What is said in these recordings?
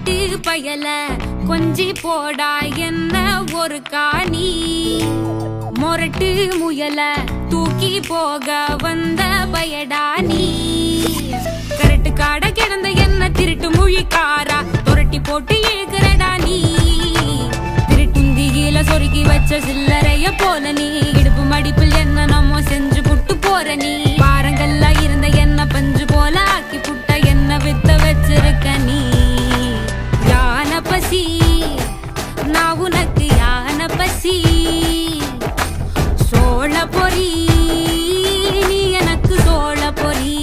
திருட்டு பயல கொஞ்சி போடா என்ன ஒரு காணி மொரட்டு முயல தூக்கி போக வந்த பயடா நீ கரட்டு காட கிடந்த என்ன திருட்டு மொழிக்காரா துரட்டி போட்டு ஏகுறடா நீ திருட்டுந்தியில சொருகி வச்ச சில்லறைய போல நீ இடுப்பு மடிப்பில் என்ன நம்ம செஞ்சு புட்டு போற நீ பாரங்கள்ல இருந்த என்ன பஞ்சு போல ஆக்கி புட்ட என்ன வித்த வச்சிருக்க நீ யான பசி நான் உனக்கு யான பசி சோழ பொறி நீ எனக்கு சோழ பொறி.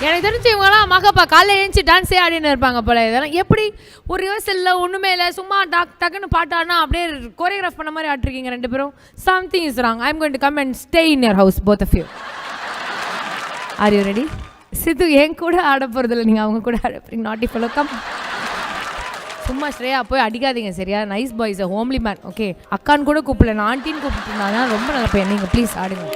எனக்கு தெரிஞ்சு இவங்கலாம் மகப்பா காலையில் எழுந்துச்சு டான்ஸே ஆடின்னு இருப்பாங்க போல. இதெல்லாம் எப்படி ஒரு ரிஹர்சலில் ஒன்றுமே இல்லை, சும்மா டக்குன்னு பாட்டு ஆடினா அப்படியே கோரியோகிராஃப் பண்ண மாதிரி ஆட்டிருக்கீங்க ரெண்டு பேரும். Something is wrong. I am going to come and stay in your house both of you. Are you ready? Siddhu என் கூட ஆட போகிறதில்ல, நீங்கள் அவங்க கூட ஆட போகிறீங்க. நாட்டி ஃபெலோ கம். சும்மா ஸ்ரேயா போய் அடிக்காதீங்க சரியா? Nice boys, homely man. Okay, அக்கான்னு கூட கூப்பிடல, நான் ஆண்டின்னு கூப்பிட்டுருந்தாங்க. ரொம்ப நல்ல பையன். நீங்கள் ப்ளீஸ் ஆடுங்க.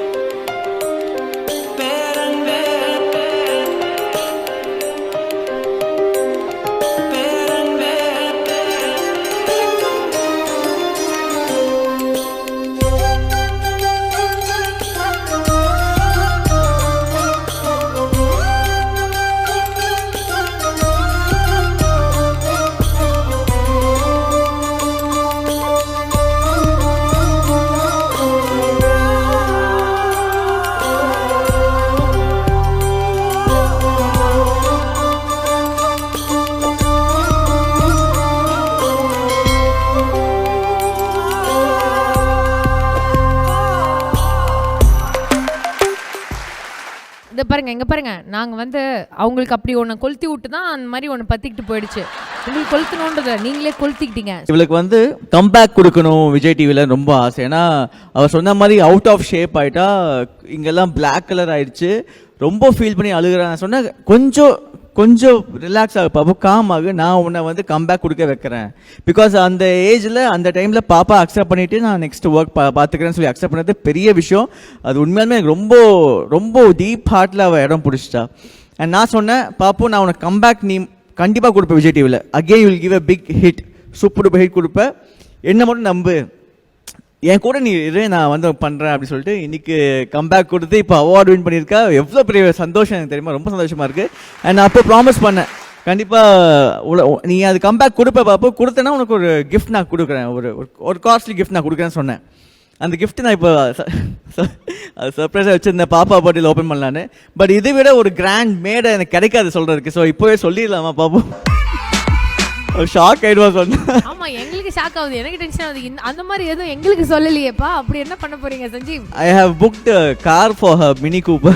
இதை பாருங்க, இங்கே பாருங்க, நாங்கள் வந்து அவங்களுக்கு அப்படி ஒன்று கொளுத்தி விட்டு தான் அந்த மாதிரி ஒன்று பற்றிக்கிட்டு போயிடுச்சு. உங்களுக்கு கொளுத்தணுன்றத நீங்களே கொளுத்திக்கிட்டீங்க. இவளுக்கு வந்து கம்பேக் கொடுக்கணும் விஜய் டிவியில் ரொம்ப ஆசை. ஏன்னா அவர் சொன்ன மாதிரி அவுட் ஆஃப் ஷேப் ஆகிட்டா, இங்கெல்லாம் பிளாக் கலர் ஆயிடுச்சு, ரொம்ப ஃபீல் பண்ணி அழுகிறேன். சொன்னேன் கொஞ்சம் ரிலாக்ஸ் ஆகு பாப்பா, காம் ஆகு, நான் உன்னை வந்து கம்பேக் கொடுக்க வைக்கிறேன். பிகாஸ் அந்த ஏஜில் அந்த டைமில் பாப்பா அக்செப்ட் பண்ணிவிட்டு நான் நெக்ஸ்ட் ஒர்க் பார்த்துக்கிறேன்னு சொல்லி அக்செப்ட் பண்ணது பெரிய விஷயம். அது உண்மையாலுமே எனக்கு ரொம்ப ரொம்ப டீப் ஹார்ட்டில் அவள் இடம் பிடிச்சிட்டா. அண்ட் நான் சொன்னேன், பாப்போ நான் உனக்கு கம்பேக் நீ கண்டிப்பாக கொடுப்பேன் விஜய் டிவியில். Again you will give a big hit, super duper hit கொடுப்பேன், என்ன மட்டும் நம்பு, என் கூட நீ இரு, நான் வந்து பண்ணுறேன் அப்படின்னு சொல்லிட்டு இன்னைக்கு கம்பேக் கொடுத்து இப்போ அவார்டு வின் பண்ணியிருக்கா. எவ்வளோ பெரிய சந்தோஷம் எனக்கு தெரியுமா, ரொம்ப சந்தோஷமாக இருக்குது. அண்ட் நான் அப்போ ப்ராமிஸ் பண்ணேன், கண்டிப்பாக நீ அது கம்பேக் கொடுப்ப பாப்போ, கொடுத்தேன்னா உனக்கு ஒரு கிஃப்ட் நான் கொடுக்குறேன், ஒரு காஸ்ட்லி கிஃப்ட் நான் கொடுக்குறேன்னு சொன்னேன். அந்த கிஃப்ட் நான் இப்போ சர்ப்ரைஸாக வச்சுருந்தேன், பாப்பா பர்த்டேல ஓப்பன் பண்ணலான்னு. பட் இதை விட ஒரு கிராண்ட் மேடை எனக்கு கிடைக்காது சொல்கிறதுக்கு. ஸோ இப்போவே சொல்லிடலாமா பாப்போம்? ஷாக் ஆயிடுவா சொன்னேன். ஆமா, எங்களுக்கு ஷாக் ஆகுது, எனக்கு டென்ஷன் ஆகுது. அந்த மாதிரி எதுவும் எங்களுக்கு சொல்லலையேப்பா. அப்படி என்ன பண்ண போறீங்க Sanjeev? I have booked a car for her, Mini Cooper.